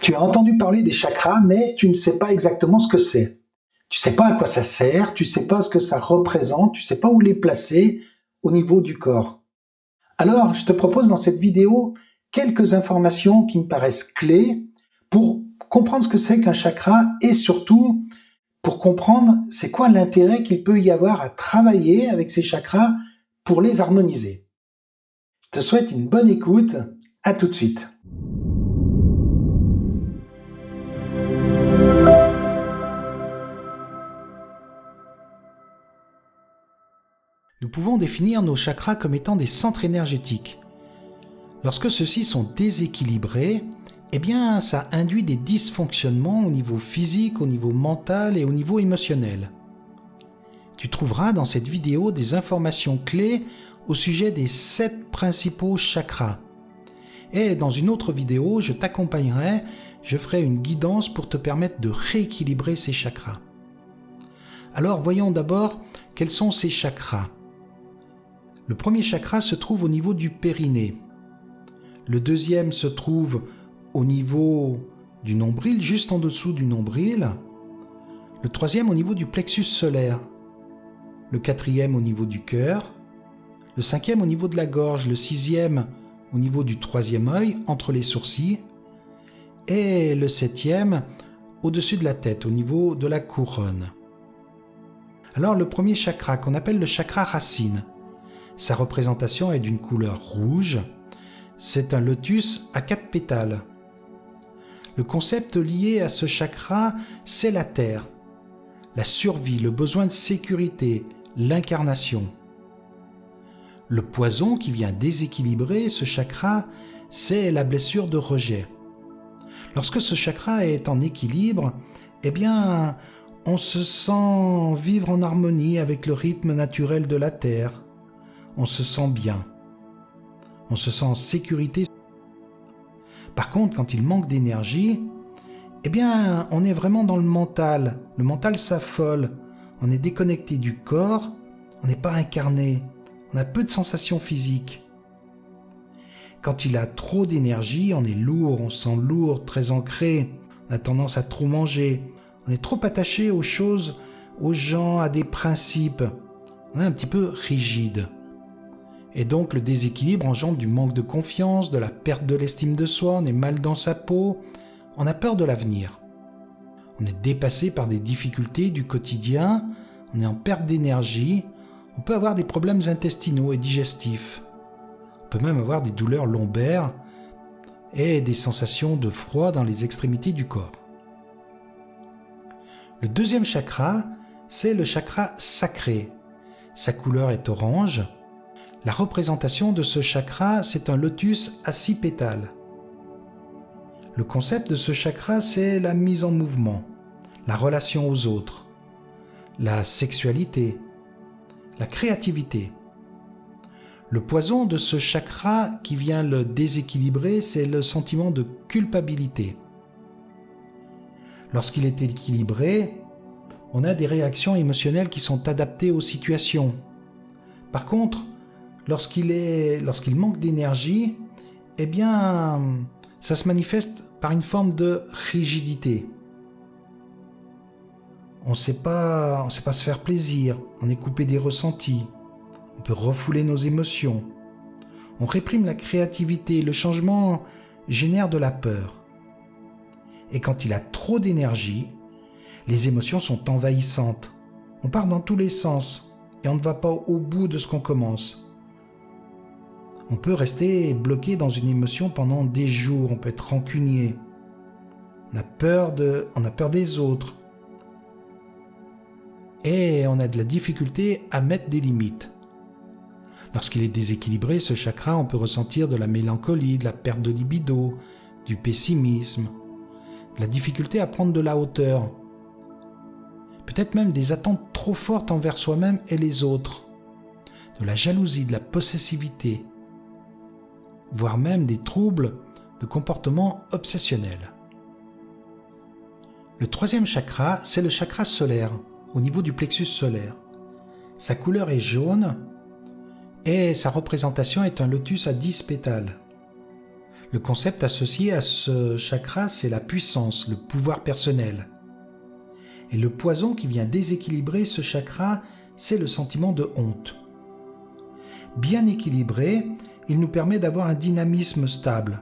Tu as entendu parler des chakras, mais tu ne sais pas exactement ce que c'est. Tu ne sais pas à quoi ça sert, tu ne sais pas ce que ça représente, tu ne sais pas où les placer au niveau du corps. Alors, je te propose dans cette vidéo quelques informations qui me paraissent clés pour comprendre ce que c'est qu'un chakra et surtout pour comprendre c'est quoi l'intérêt qu'il peut y avoir à travailler avec ces chakras pour les harmoniser. Je te souhaite une bonne écoute, à tout de suite. Nous pouvons définir nos chakras comme étant des centres énergétiques. Lorsque ceux-ci sont déséquilibrés, eh bien, ça induit des dysfonctionnements au niveau physique, au niveau mental et au niveau émotionnel. Tu trouveras dans cette vidéo des informations clés au sujet des 7 principaux chakras. Et dans une autre vidéo, je t'accompagnerai, je ferai une guidance pour te permettre de rééquilibrer ces chakras. Alors, voyons d'abord quels sont ces chakras. Le premier chakra se trouve au niveau du périnée. Le deuxième se trouve au niveau du nombril, juste en dessous du nombril. Le troisième au niveau du plexus solaire. Le quatrième au niveau du cœur. Le cinquième au niveau de la gorge. Le sixième au niveau du troisième œil, entre les sourcils. Et le septième au-dessus de la tête, au niveau de la couronne. Alors le premier chakra, qu'on appelle le chakra racine, sa représentation est d'une couleur rouge. C'est un lotus à 4 pétales. Le concept lié à ce chakra, c'est la terre, la survie, le besoin de sécurité, l'incarnation. Le poison qui vient déséquilibrer ce chakra, c'est la blessure de rejet. Lorsque ce chakra est en équilibre, eh bien, on se sent vivre en harmonie avec le rythme naturel de la terre. On se sent bien. On se sent en sécurité. Par contre, quand il manque d'énergie, eh bien, on est vraiment dans le mental. Le mental s'affole. On est déconnecté du corps. On n'est pas incarné. On a peu de sensations physiques. Quand il a trop d'énergie, on est lourd, on se sent lourd, très ancré. On a tendance à trop manger. On est trop attaché aux choses, aux gens, à des principes. On est un petit peu rigide. Et donc le déséquilibre engendre du manque de confiance, de la perte de l'estime de soi, on est mal dans sa peau, on a peur de l'avenir. On est dépassé par des difficultés du quotidien, on est en perte d'énergie, on peut avoir des problèmes intestinaux et digestifs. On peut même avoir des douleurs lombaires et des sensations de froid dans les extrémités du corps. Le deuxième chakra, c'est le chakra sacré. Sa couleur est orange. La représentation de ce chakra, c'est un lotus à 6 pétales. Le concept de ce chakra, c'est la mise en mouvement, la relation aux autres, la sexualité, la créativité. Le poison de ce chakra qui vient le déséquilibrer, c'est le sentiment de culpabilité. Lorsqu'il est équilibré, on a des réactions émotionnelles qui sont adaptées aux situations. Par contre, lorsqu'il manque d'énergie, eh bien, ça se manifeste par une forme de rigidité. On ne sait pas se faire plaisir, on est coupé des ressentis, on peut refouler nos émotions, on réprime la créativité, le changement génère de la peur. Et quand il a trop d'énergie, les émotions sont envahissantes. On part dans tous les sens et on ne va pas au bout de ce qu'on commence. On peut rester bloqué dans une émotion pendant des jours, on peut être rancunier. On a peur des autres. Et on a de la difficulté à mettre des limites. Lorsqu'il est déséquilibré, ce chakra, on peut ressentir de la mélancolie, de la perte de libido, du pessimisme, de la difficulté à prendre de la hauteur. Peut-être même des attentes trop fortes envers soi-même et les autres. De la jalousie, de la possessivité, voire même des troubles de comportement obsessionnel. Le troisième chakra, c'est le chakra solaire, au niveau du plexus solaire. Sa couleur est jaune et sa représentation est un lotus à 10 pétales. Le concept associé à ce chakra, c'est la puissance, le pouvoir personnel. Et le poison qui vient déséquilibrer ce chakra, c'est le sentiment de honte. Bien équilibré, il nous permet d'avoir un dynamisme stable.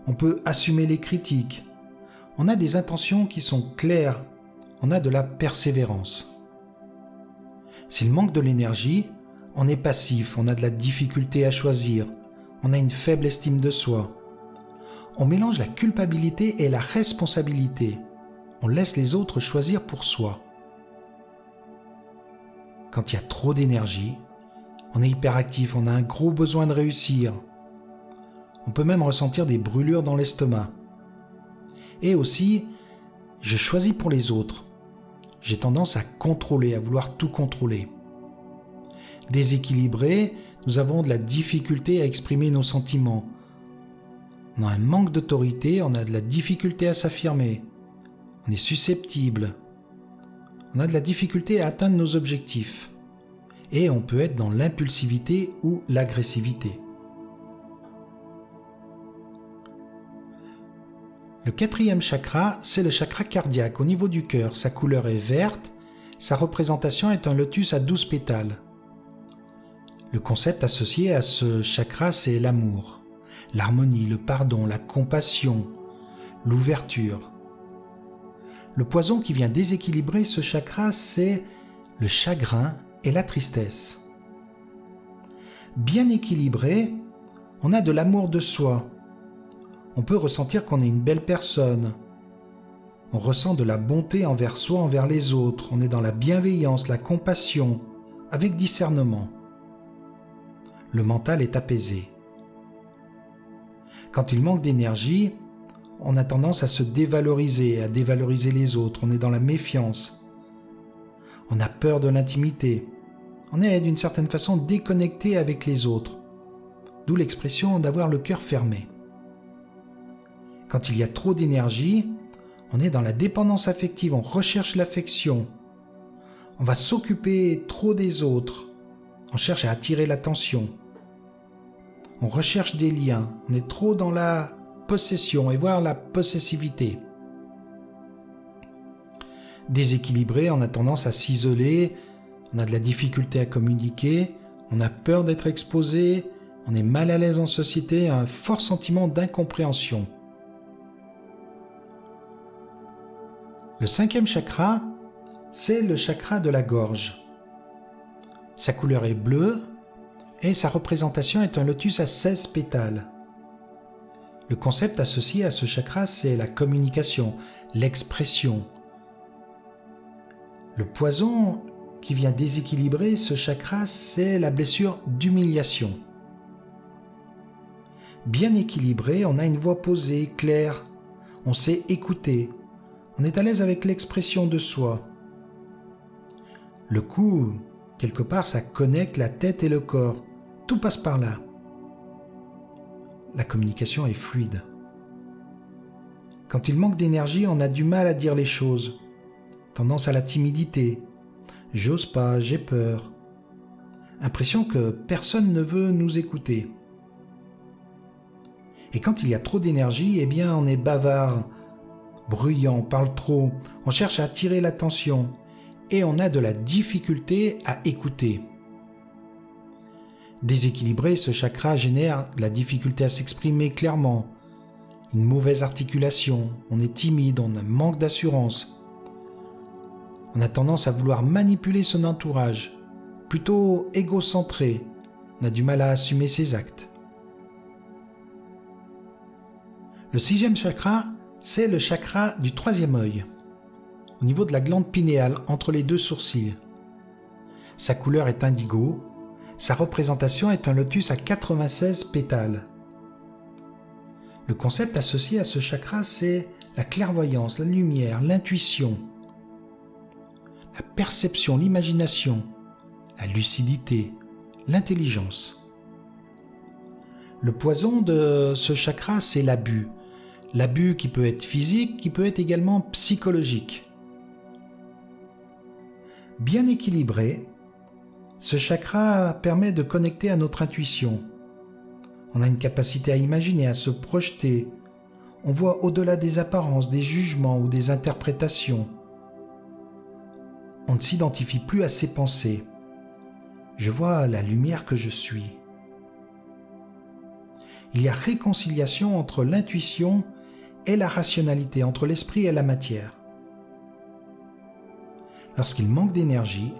On peut assumer les critiques. On a des intentions qui sont claires. On a de la persévérance. S'il manque de l'énergie, on est passif, on a de la difficulté à choisir, on a une faible estime de soi. On mélange la culpabilité et la responsabilité. On laisse les autres choisir pour soi. Quand il y a trop d'énergie, on est hyperactif, on a un gros besoin de réussir. On peut même ressentir des brûlures dans l'estomac. Et aussi, je choisis pour les autres. J'ai tendance à contrôler, à vouloir tout contrôler. Déséquilibré, nous avons de la difficulté à exprimer nos sentiments. On a un manque d'autorité, on a de la difficulté à s'affirmer. On est susceptible. On a de la difficulté à atteindre nos objectifs. Et on peut être dans l'impulsivité ou l'agressivité. Le 4e chakra, c'est le chakra cardiaque au niveau du cœur. Sa couleur est verte, sa représentation est un lotus à 12 pétales. Le concept associé à ce chakra, c'est l'amour, l'harmonie, le pardon, la compassion, l'ouverture. Le poison qui vient déséquilibrer ce chakra, c'est le chagrin et la tristesse. Bien équilibré, on a de l'amour de soi. On peut ressentir qu'on est une belle personne. On ressent de la bonté envers soi, envers les autres. On est dans la bienveillance, la compassion, avec discernement. Le mental est apaisé. Quand il manque d'énergie, on a tendance à se dévaloriser, à dévaloriser les autres. On est dans la méfiance. On a peur de l'intimité. On est d'une certaine façon déconnecté avec les autres. D'où l'expression d'avoir le cœur fermé. Quand il y a trop d'énergie, on est dans la dépendance affective, on recherche l'affection. On va s'occuper trop des autres. On cherche à attirer l'attention. On recherche des liens. On est trop dans la possession et voire la possessivité. Déséquilibré, on a tendance à s'isoler, on a de la difficulté à communiquer, on a peur d'être exposé, on est mal à l'aise en société, un fort sentiment d'incompréhension. Le 5e chakra, c'est le chakra de la gorge. Sa couleur est bleue et sa représentation est un lotus à 16 pétales. Le concept associé à ce chakra, c'est la communication, l'expression. Le poison qui vient déséquilibrer ce chakra, c'est la blessure d'humiliation. Bien équilibré, on a une voix posée, claire, on sait écouter, on est à l'aise avec l'expression de soi. Le cou, quelque part, ça connecte la tête et le corps, tout passe par là. La communication est fluide. Quand il manque d'énergie, on a du mal à dire les choses. Tendance à la timidité. J'ose pas, j'ai peur. Impression que personne ne veut nous écouter. Et quand il y a trop d'énergie, eh bien on est bavard, bruyant, on parle trop, on cherche à attirer l'attention et on a de la difficulté à écouter. Déséquilibré, ce chakra génère de la difficulté à s'exprimer clairement, une mauvaise articulation, on est timide, on a un manque d'assurance. On a tendance à vouloir manipuler son entourage, plutôt égocentré, on a du mal à assumer ses actes. Le 6e chakra, c'est le chakra du 3e œil, au niveau de la glande pinéale, entre les deux sourcils. Sa couleur est indigo, sa représentation est un lotus à 96 pétales. Le concept associé à ce chakra, c'est la clairvoyance, la lumière, l'intuition, la perception, l'imagination, la lucidité, l'intelligence. Le poison de ce chakra, c'est l'abus. L'abus qui peut être physique, qui peut être également psychologique. Bien équilibré, ce chakra permet de connecter à notre intuition. On a une capacité à imaginer, à se projeter. On voit au-delà des apparences, des jugements ou des interprétations. On ne s'identifie plus à ses pensées. Je vois la lumière que je suis. Il y a réconciliation entre l'intuition et la rationalité, entre l'esprit et la matière. Lorsqu'il manque d'énergie,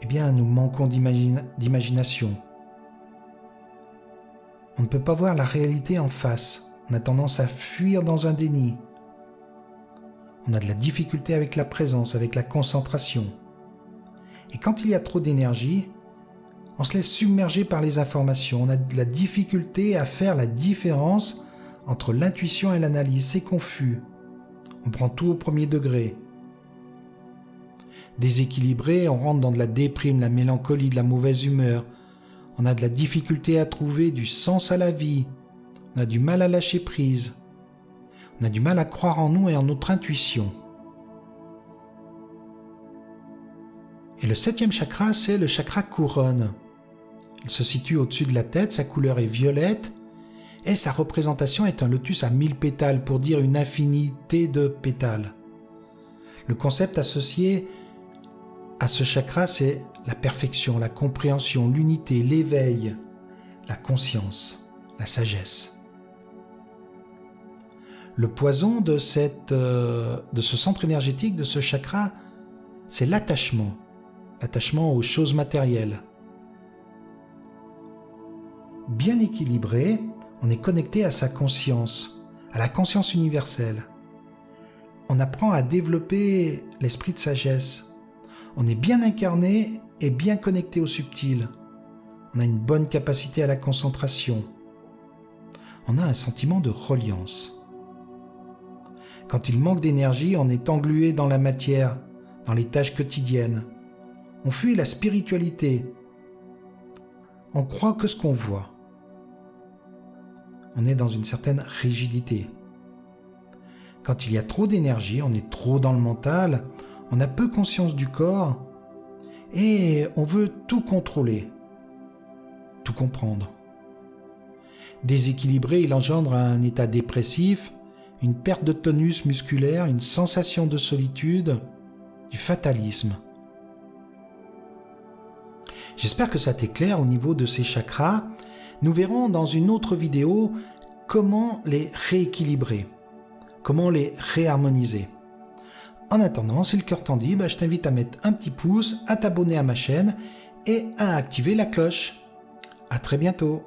eh bien, nous manquons d'imagination. On ne peut pas voir la réalité en face. On a tendance à fuir dans un déni. On a de la difficulté avec la présence, avec la concentration. Et quand il y a trop d'énergie, on se laisse submerger par les informations. On a de la difficulté à faire la différence entre l'intuition et l'analyse. C'est confus. On prend tout au premier degré. Déséquilibré, on rentre dans de la déprime, la mélancolie, de la mauvaise humeur. On a de la difficulté à trouver du sens à la vie. On a du mal à lâcher prise. On a du mal à croire en nous et en notre intuition. Et le 7e chakra, c'est le chakra couronne. Il se situe au-dessus de la tête, sa couleur est violette et sa représentation est un lotus à 1000 pétales pour dire une infinité de pétales. Le concept associé à ce chakra, c'est la perfection, la compréhension, l'unité, l'éveil, la conscience, la sagesse. Le poison de ce centre énergétique, de ce chakra, c'est l'attachement aux choses matérielles. Bien équilibré, on est connecté à sa conscience, à la conscience universelle. On apprend à développer l'esprit de sagesse. On est bien incarné et bien connecté au subtil. On a une bonne capacité à la concentration. On a un sentiment de reliance. Quand il manque d'énergie, on est englué dans la matière, dans les tâches quotidiennes. On fuit la spiritualité. On croit que ce qu'on voit. On est dans une certaine rigidité. Quand il y a trop d'énergie, on est trop dans le mental, on a peu conscience du corps et on veut tout contrôler, tout comprendre. Déséquilibré, il engendre un état dépressif, une perte de tonus musculaire, une sensation de solitude, du fatalisme. J'espère que ça t'éclaire au niveau de ces chakras. Nous verrons dans une autre vidéo comment les rééquilibrer, comment les réharmoniser. En attendant, si le cœur t'en dit, je t'invite à mettre un petit pouce, à t'abonner à ma chaîne et à activer la cloche. À très bientôt.